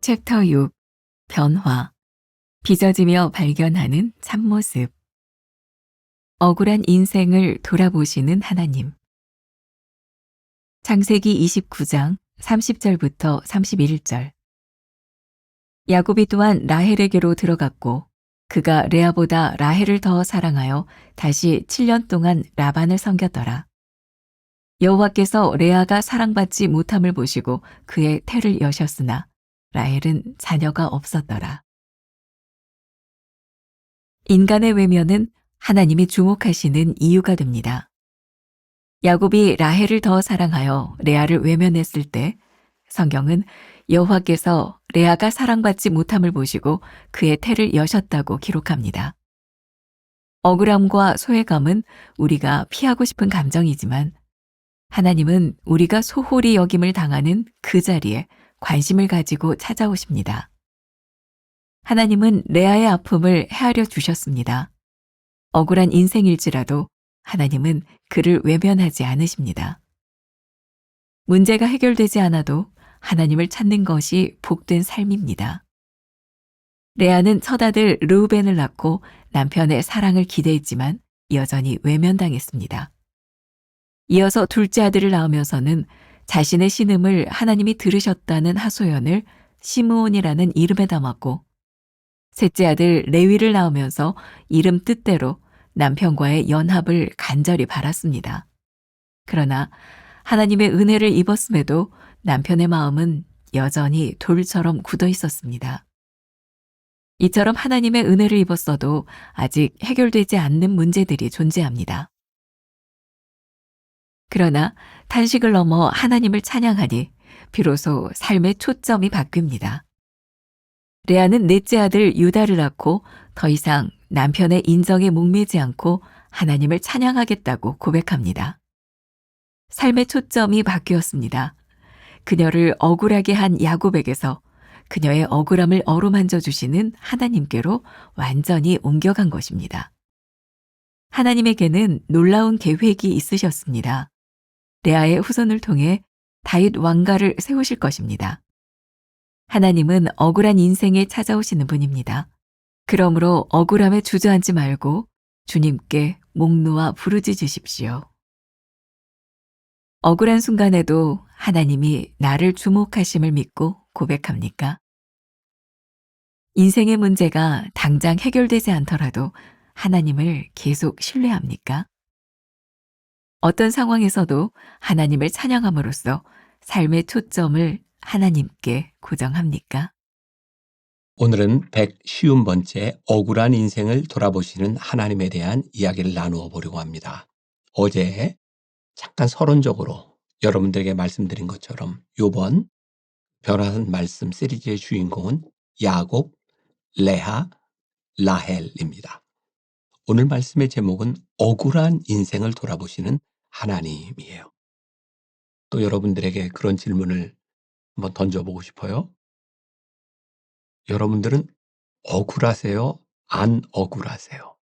챕터 6. 변화. 빚어지며 발견하는 참모습. 억울한 인생을 돌아보시는 하나님. 창세기 29장 30절부터 31절. 야곱이 또한 라헬에게로 들어갔고 그가 레아보다 라헬을 더 사랑하여 다시 7년 동안 라반을 섬겼더라. 여호와께서 레아가 사랑받지 못함을 보시고 그의 태를 여셨으나 라헬은 자녀가 없었더라. 인간의 외면은 하나님이 주목하시는 이유가 됩니다. 야곱이 라헬을 더 사랑하여 레아를 외면했을 때 성경은 여호와께서 레아가 사랑받지 못함을 보시고 그의 태를 여셨다고 기록합니다. 억울함과 소외감은 우리가 피하고 싶은 감정이지만 하나님은 우리가 소홀히 여김을 당하는 그 자리에 관심을 가지고 찾아오십니다. 하나님은 레아의 아픔을 헤아려 주셨습니다. 억울한 인생일지라도 하나님은 그를 외면하지 않으십니다. 문제가 해결되지 않아도 하나님을 찾는 것이 복된 삶입니다. 레아는 첫 아들 르우벤을 낳고 남편의 사랑을 기대했지만 여전히 외면당했습니다. 이어서 둘째 아들을 낳으면서는 자신의 신음을 하나님이 들으셨다는 하소연을 시므온이라는 이름에 담았고 셋째 아들 레위를 낳으면서 이름 뜻대로 남편과의 연합을 간절히 바랐습니다. 그러나 하나님의 은혜를 입었음에도 남편의 마음은 여전히 돌처럼 굳어 있었습니다. 이처럼 하나님의 은혜를 입었어도 아직 해결되지 않는 문제들이 존재합니다. 그러나 탄식을 넘어 하나님을 찬양하니 비로소 삶의 초점이 바뀝니다. 레아는 넷째 아들 유다를 낳고 더 이상 남편의 인정에 목매지 않고 하나님을 찬양하겠다고 고백합니다. 삶의 초점이 바뀌었습니다. 그녀를 억울하게 한 야곱에게서 그녀의 억울함을 어루만져 주시는 하나님께로 완전히 옮겨간 것입니다. 하나님에게는 놀라운 계획이 있으셨습니다. 레아의 후손을 통해 다윗 왕가를 세우실 것입니다. 하나님은 억울한 인생에 찾아오시는 분입니다. 그러므로 억울함에 주저앉지 말고 주님께 목 놓아 부르짖으십시오. 억울한 순간에도 하나님이 나를 주목하심을 믿고 고백합니까? 인생의 문제가 당장 해결되지 않더라도 하나님을 계속 신뢰합니까? 어떤 상황에서도 하나님을 찬양함으로써 삶의 초점을 하나님께 고정합니까? 오늘은 150번째 억울한 인생을 돌아보시는 하나님에 대한 이야기를 나누어 보려고 합니다. 어제 잠깐 서론적으로 여러분들에게 말씀드린 것처럼 이번 변화한 말씀 시리즈의 주인공은 야곱, 레아, 라헬입니다. 오늘 말씀의 제목은 억울한 인생을 돌아보시는 하나님이에요. 또 여러분들에게 그런 질문을 한번 던져보고 싶어요. 여러분들은 억울하세요? 안 억울하세요?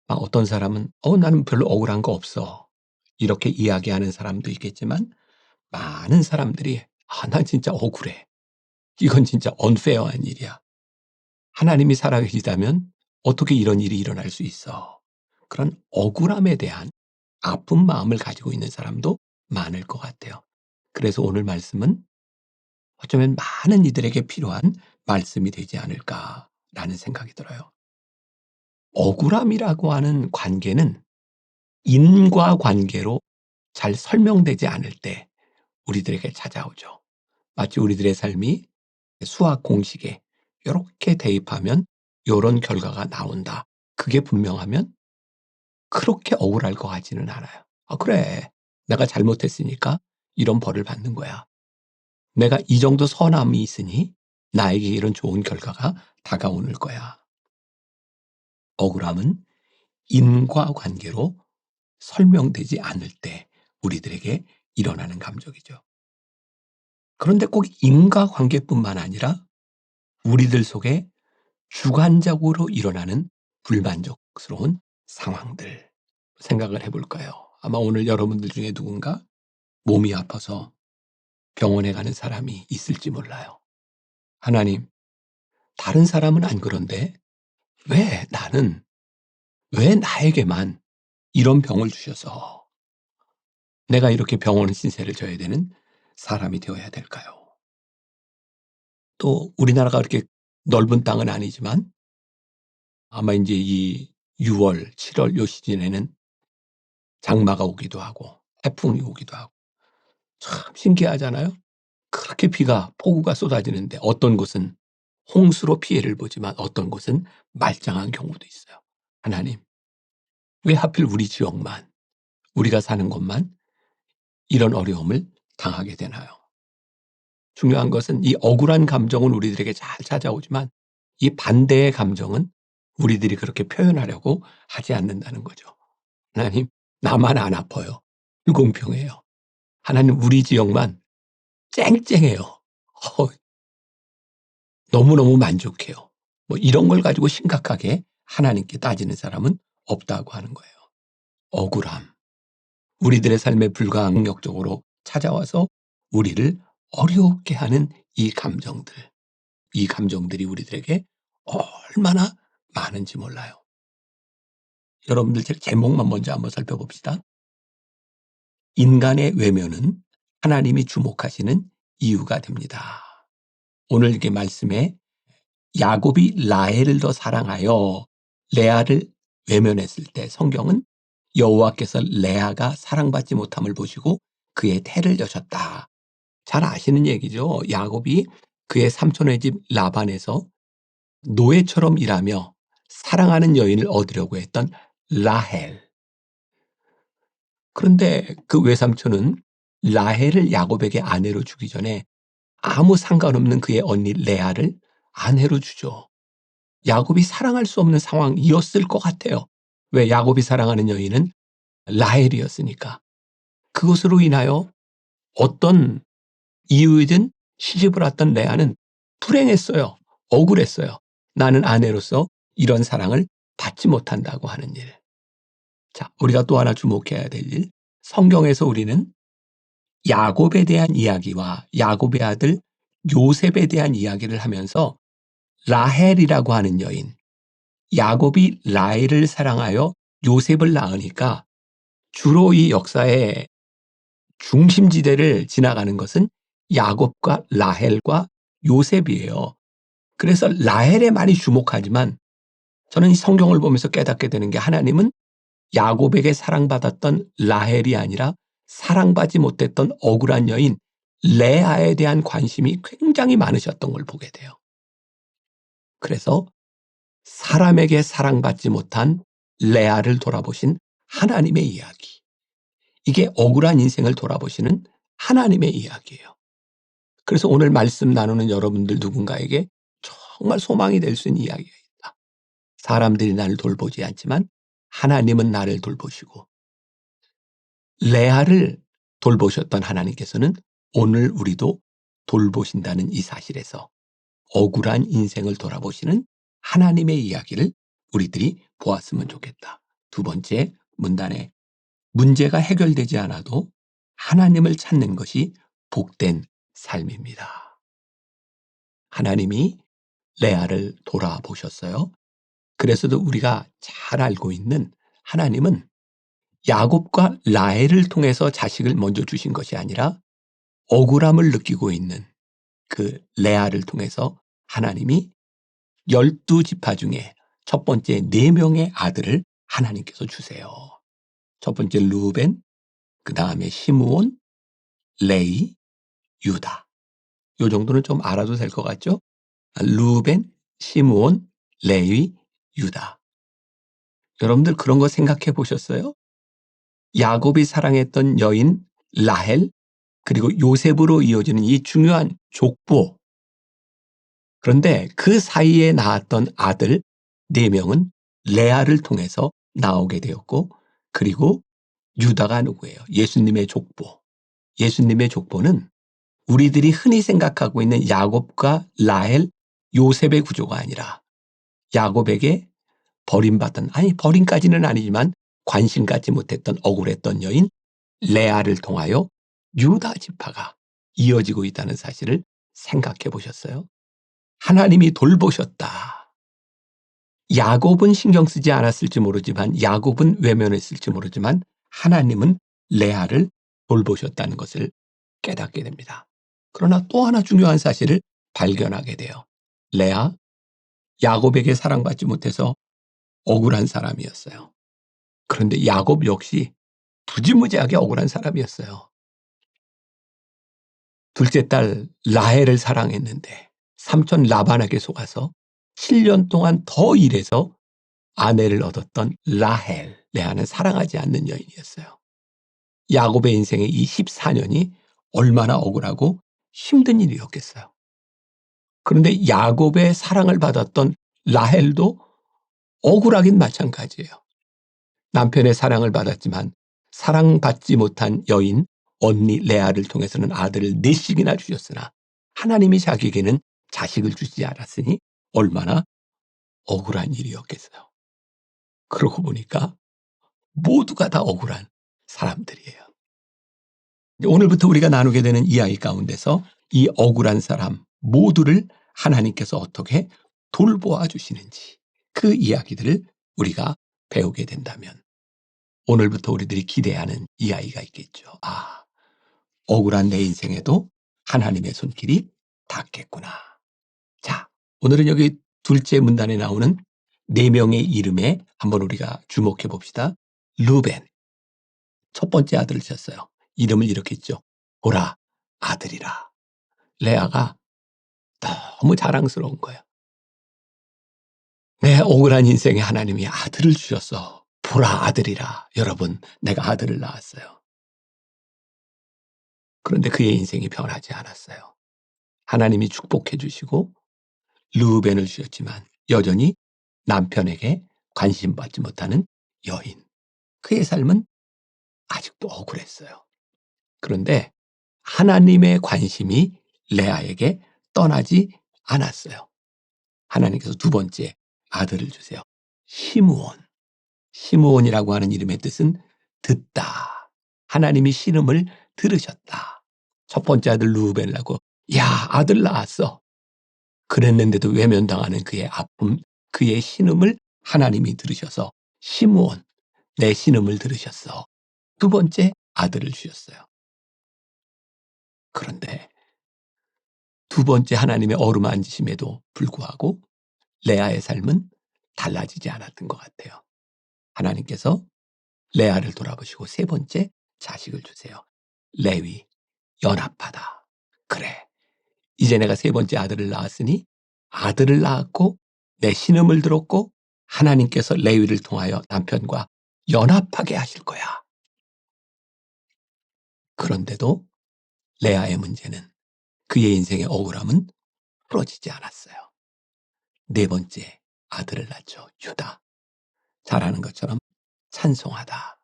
어떤 사람은 나는 별로 억울한 거 없어. 이렇게 이야기하는 사람도 있겠지만 많은 사람들이 난 진짜 억울해. 이건 진짜 unfair한 일이야. 하나님이 살아계시다면 어떻게 이런 일이 일어날 수 있어? 그런 억울함에 대한 아픈 마음을 가지고 있는 사람도 많을 것 같아요. 그래서 오늘 말씀은 어쩌면 많은 이들에게 필요한 말씀이 되지 않을까라는 생각이 들어요. 억울함이라고 하는 관계는 인과관계로 잘 설명되지 않을 때 우리들에게 찾아오죠. 마치 우리들의 삶이 수학 공식에 이렇게 대입하면 이런 결과가 나온다. 그게 분명하면 그렇게 억울할 것 같지는 않아요. 그래. 내가 잘못했으니까 이런 벌을 받는 거야. 내가 이 정도 선함이 있으니 나에게 이런 좋은 결과가 다가오는 거야. 억울함은 인과관계로 설명되지 않을 때 우리들에게 일어나는 감정이죠. 그런데 꼭 인과관계뿐만 아니라 우리들 속에 주관적으로 일어나는 불만족스러운 상황들 생각을 해볼까요? 아마 오늘 여러분들 중에 누군가 몸이 아파서 병원에 가는 사람이 있을지 몰라요. 하나님, 다른 사람은 안 그런데 왜 왜 나에게만 이런 병을 주셔서 내가 이렇게 병원 신세를 져야 되는 사람이 되어야 될까요? 또 우리나라가 그렇게 넓은 땅은 아니지만 아마 이제 이 6월, 7월 요 시즌에는 장마가 오기도 하고 태풍이 오기도 하고 참 신기하잖아요. 그렇게 폭우가 쏟아지는데 어떤 곳은 홍수로 피해를 보지만 어떤 곳은 말짱한 경우도 있어요. 하나님, 왜 하필 우리 지역만, 우리가 사는 곳만 이런 어려움을 당하게 되나요? 중요한 것은 이 억울한 감정은 우리들에게 잘 찾아오지만 이 반대의 감정은 우리들이 그렇게 표현하려고 하지 않는다는 거죠. 하나님, 나만 안 아파요. 불공평해요. 하나님, 우리 지역만 쨍쨍해요. 너무너무 만족해요. 뭐 이런 걸 가지고 심각하게 하나님께 따지는 사람은 없다고 하는 거예요. 억울함. 우리들의 삶에 불가항력적으로 찾아와서 우리를 어렵게 하는 이 감정들. 이 감정들이 우리들에게 얼마나 많은지 몰라요. 여러분들 제목만 먼저 한번 살펴봅시다. 인간의 외면은 하나님이 주목하시는 이유가 됩니다. 오늘 이렇게 말씀에 야곱이 라헬을 더 사랑하여 레아를 외면했을 때 성경은 여호와께서 레아가 사랑받지 못함을 보시고 그의 태를 여셨다. 잘 아시는 얘기죠. 야곱이 그의 삼촌의 집 라반에서 노예처럼 일하며 사랑하는 여인을 얻으려고 했던 라헬. 그런데 그 외삼촌은 라헬을 야곱에게 아내로 주기 전에 아무 상관없는 그의 언니 레아를 아내로 주죠. 야곱이 사랑할 수 없는 상황이었을 것 같아요. 왜? 야곱이 사랑하는 여인은 라헬이었으니까. 그것으로 인하여 어떤 이유이든 시집을 왔던 레아는 불행했어요. 억울했어요. 나는 아내로서 이런 사랑을 받지 못한다고 하는 일. 자, 우리가 또 하나 주목해야 될 일. 성경에서 우리는 야곱에 대한 이야기와 야곱의 아들 요셉에 대한 이야기를 하면서 라헬이라고 하는 여인, 야곱이 라헬을 사랑하여 요셉을 낳으니까 주로 이 역사의 중심지대를 지나가는 것은 야곱과 라헬과 요셉이에요. 그래서 라헬에 많이 주목하지만 저는 이 성경을 보면서 깨닫게 되는 게 하나님은 야곱에게 사랑받았던 라헬이 아니라 사랑받지 못했던 억울한 여인 레아에 대한 관심이 굉장히 많으셨던 걸 보게 돼요. 그래서 사람에게 사랑받지 못한 레아를 돌아보신 하나님의 이야기. 이게 억울한 인생을 돌아보시는 하나님의 이야기예요. 그래서 오늘 말씀 나누는 여러분들 누군가에게 정말 소망이 될 수 있는 이야기가 있다. 사람들이 나를 돌보지 않지만 하나님은 나를 돌보시고 레아를 돌보셨던 하나님께서는 오늘 우리도 돌보신다는 이 사실에서 억울한 인생을 돌아보시는 하나님의 이야기를 우리들이 보았으면 좋겠다. 두 번째 문단에 문제가 해결되지 않아도 하나님을 찾는 것이 복된 삶입니다. 하나님이 레아를 돌아보셨어요. 그래서도 우리가 잘 알고 있는 하나님은 야곱과 라헬을 통해서 자식을 먼저 주신 것이 아니라 억울함을 느끼고 있는 그 레아를 통해서 하나님이 12지파 중에 첫 번째 4명의 아들을 하나님께서 주세요. 첫 번째 루벤, 그 다음에 시므온, 레위, 유다. 요 정도는 좀 알아도 될 것 같죠? 루벤, 시므온, 레위, 유다. 여러분들 그런 거 생각해 보셨어요? 야곱이 사랑했던 여인 라헬, 그리고 요셉으로 이어지는 이 중요한 족보. 그런데 그 사이에 낳았던 아들 4명은 레아를 통해서 나오게 되었고, 그리고 유다가 누구예요? 예수님의 족보. 예수님의 족보는 우리들이 흔히 생각하고 있는 야곱과 라헬, 요셉의 구조가 아니라 야곱에게 버림받던, 아니 버림까지는 아니지만 관심 갖지 못했던 억울했던 여인 레아를 통하여 유다 지파가 이어지고 있다는 사실을 생각해 보셨어요? 하나님이 돌보셨다. 야곱은 신경 쓰지 않았을지 모르지만, 야곱은 외면했을지 모르지만 하나님은 레아를 돌보셨다는 것을 깨닫게 됩니다. 그러나 또 하나 중요한 사실을 발견하게 돼요. 레아, 야곱에게 사랑받지 못해서 억울한 사람이었어요. 그런데 야곱 역시 무지무지하게 억울한 사람이었어요. 둘째 딸 라헬을 사랑했는데 삼촌 라반에게 속아서 7년 동안 더 일해서 아내를 얻었던 라헬, 레아는 사랑하지 않는 여인이었어요. 야곱의 인생의 이 14년이 얼마나 억울하고 힘든 일이었겠어요. 그런데 야곱의 사랑을 받았던 라헬도 억울하긴 마찬가지예요. 남편의 사랑을 받았지만 사랑받지 못한 여인 언니 레아를 통해서는 아들을 4씩이나 주셨으나 하나님이 자기에게는 자식을 주지 않았으니 얼마나 억울한 일이었겠어요. 그러고 보니까 모두가 다 억울한 사람들이에요. 오늘부터 우리가 나누게 되는 이야기 가운데서 이 억울한 사람 모두를 하나님께서 어떻게 돌보아 주시는지 그 이야기들을 우리가 배우게 된다면 오늘부터 우리들이 기대하는 이야기가 있겠죠. 아, 억울한 내 인생에도 하나님의 손길이 닿겠구나. 자, 오늘은 여기 둘째 문단에 나오는 4명의 이름에 한번 우리가 주목해 봅시다. 루벤, 첫 번째 아들을 쳤어요. 이름을 이렇게 했죠. 보라, 아들이라. 레아가 너무 자랑스러운 거예요. 내 억울한 인생에 하나님이 아들을 주셨어. 보라, 아들이라. 여러분, 내가 아들을 낳았어요. 그런데 그의 인생이 변하지 않았어요. 하나님이 축복해 주시고 르우벤을 주셨지만 여전히 남편에게 관심받지 못하는 여인. 그의 삶은 아직도 억울했어요. 그런데 하나님의 관심이 레아에게 떠나지 않았어요. 하나님께서 두 번째 아들을 주세요. 시므온. 시므온이라고 하는 이름의 뜻은 듣다. 하나님이 신음을 들으셨다. 첫 번째 아들 르우벤을 하고 야, 아들 낳았어. 그랬는데도 외면당하는 그의 아픔, 그의 신음을 하나님이 들으셔서 시므온, 내 신음을 들으셨어. 두 번째 아들을 주셨어요. 그런데 두 번째 하나님의 어루만지심에도 불구하고 레아의 삶은 달라지지 않았던 것 같아요. 하나님께서 레아를 돌아보시고 세 번째 자식을 주세요. 레위, 연합하다. 그래, 이제 내가 세 번째 아들을 낳았으니 아들을 낳았고 내 신음을 들었고 하나님께서 레위를 통하여 남편과 연합하게 하실 거야. 그런데도 레아의 문제는 그의 인생의 억울함은 풀어지지 않았어요. 네 번째 아들을 낳죠. 유다. 잘하는 것처럼 찬송하다.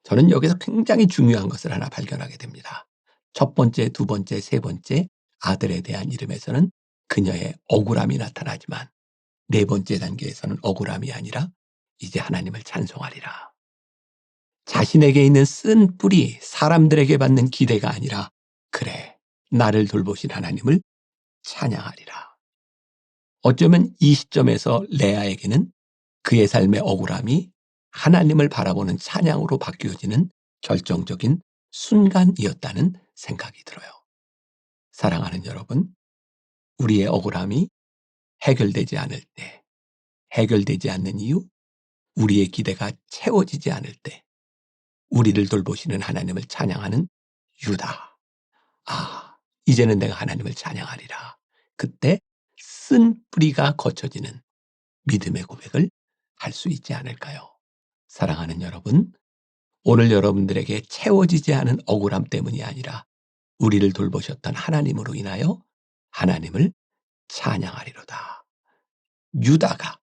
저는 여기서 굉장히 중요한 것을 하나 발견하게 됩니다. 첫 번째, 두 번째, 세 번째 아들에 대한 이름에서는 그녀의 억울함이 나타나지만 네 번째 단계에서는 억울함이 아니라 이제 하나님을 찬송하리라. 자신에게 있는 쓴 뿌리, 사람들에게 받는 기대가 아니라 그래, 나를 돌보신 하나님을 찬양하리라. 어쩌면 이 시점에서 레아에게는 그의 삶의 억울함이 하나님을 바라보는 찬양으로 바뀌어지는 결정적인 순간이었다는 생각이 들어요. 사랑하는 여러분, 우리의 억울함이 해결되지 않을 때, 해결되지 않는 이유, 우리의 기대가 채워지지 않을 때, 우리를 돌보시는 하나님을 찬양하는 유다. 아, 이제는 내가 하나님을 찬양하리라. 그때 쓴 뿌리가 거쳐지는 믿음의 고백을 할 수 있지 않을까요? 사랑하는 여러분, 오늘 여러분들에게 채워지지 않은 억울함 때문이 아니라 우리를 돌보셨던 하나님으로 인하여 하나님을 찬양하리로다. 유다가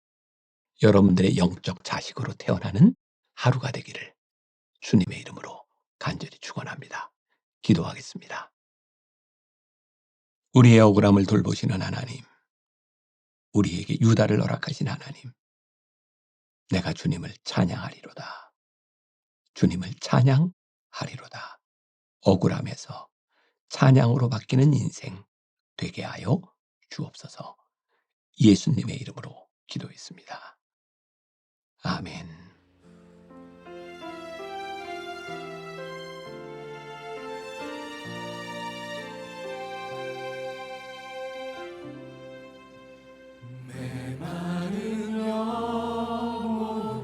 여러분들의 영적 자식으로 태어나는 하루가 되기를 주님의 이름으로 간절히 축원합니다. 기도하겠습니다. 우리의 억울함을 돌보시는 하나님, 우리에게 유다를 허락하신 하나님, 내가 주님을 찬양하리로다. 주님을 찬양하리로다. 억울함에서 찬양으로 바뀌는 인생 되게 하여 주옵소서. 예수님의 이름으로 기도했습니다. 아멘. 메마른 영혼을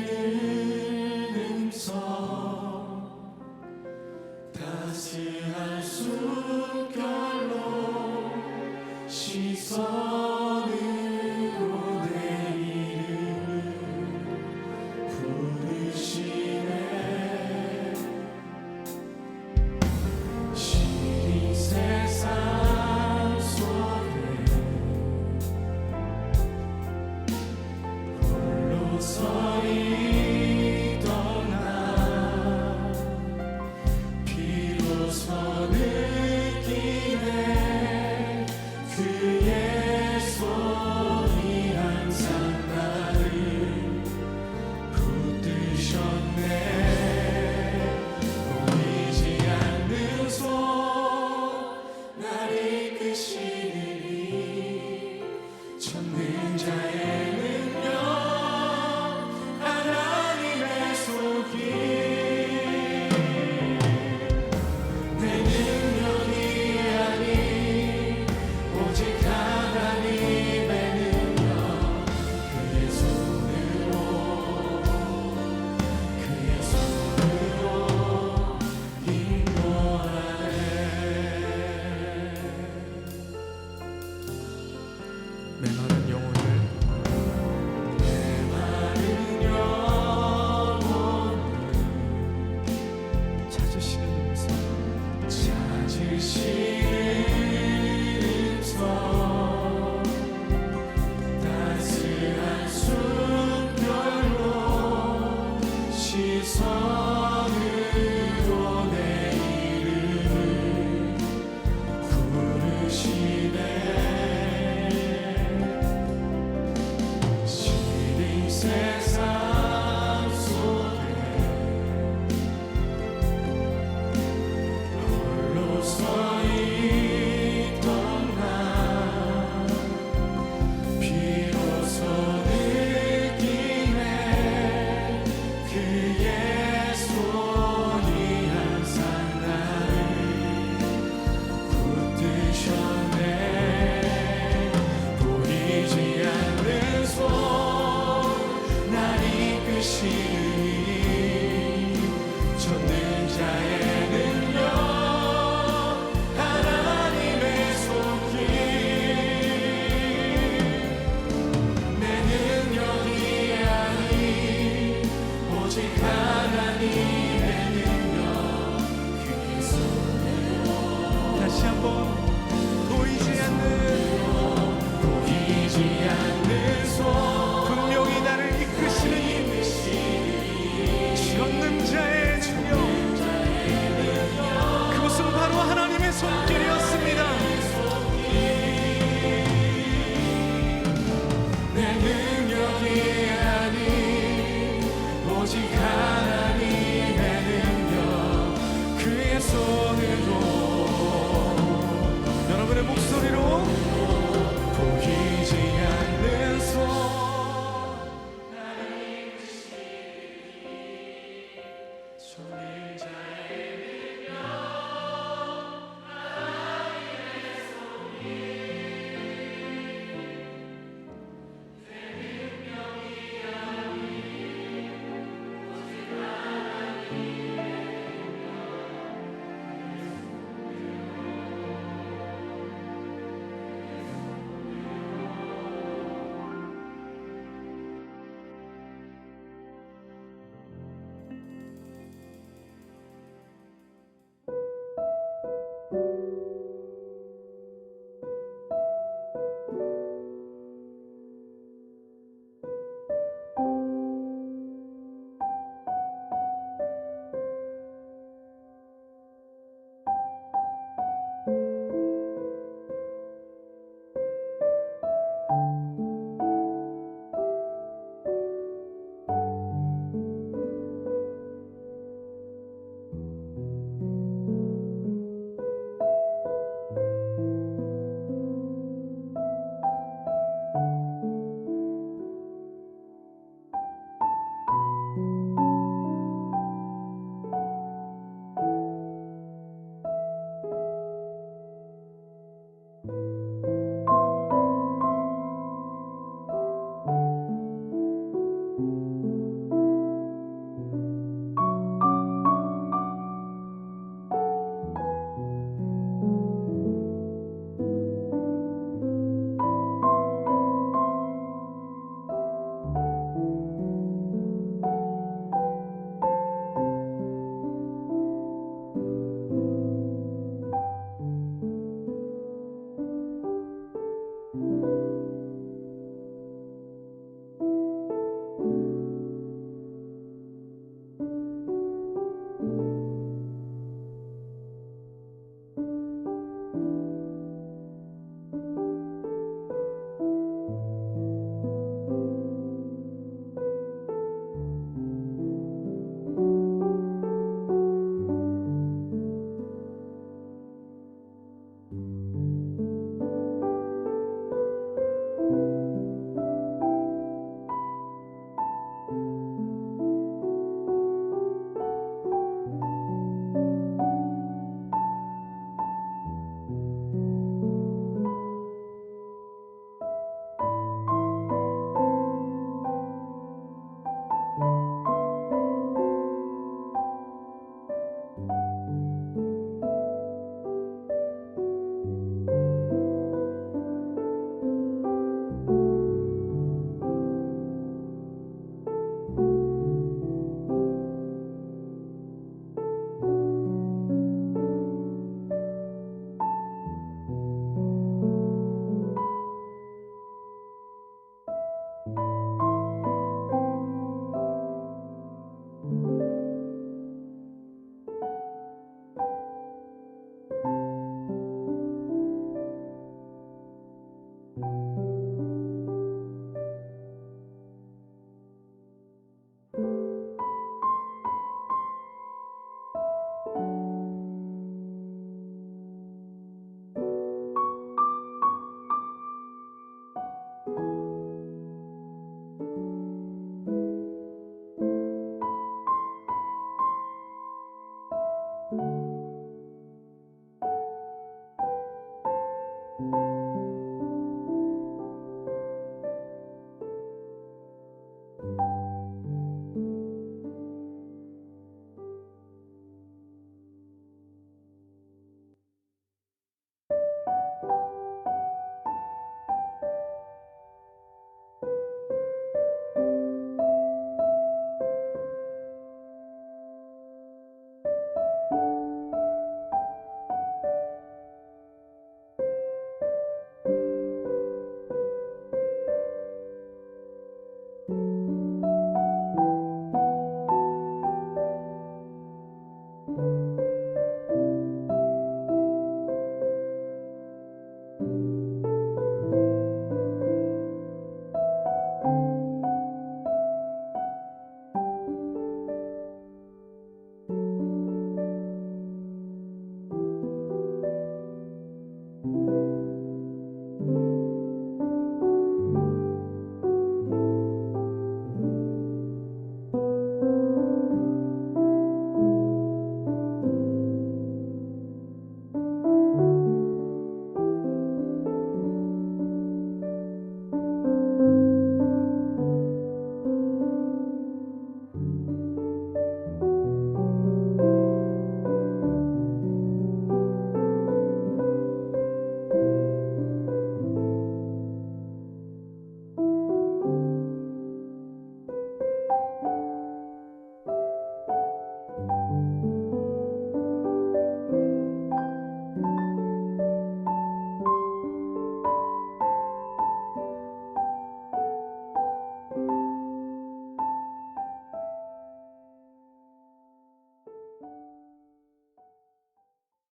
찾으시는 음성, 따스한 숨결로 시선으로 내 이름을 부르시네. 시린 세상 속에 홀로 서 있던 나 비로소 느끼네. 그의 손이 항상 나를 붙드셨네. 보이지 않는 손 날 이끄시니 전능자의 능력 하나님의 손길. 내 능력이 아닌 오직 하나님의 능력, 그의 손으로 인도하네. 메마른 영혼을 찾으시는 음성, 따스한 숨결로 시선으로 내 이름을 부르시네. 시린 세상 속에 홀로 서 있던 나 비로소 느끼네. 그의 손이 항상 나를 붙드셨네. 보이지 않는 손 날 이끄시니 전능자의 능력 하나님의 손길. 내 능력이 아닌 오직 하나님의 능력, 그의 손으로. 다시 한번 보이지 않는 손 분명히 나를 이끄시는 전능자의 능력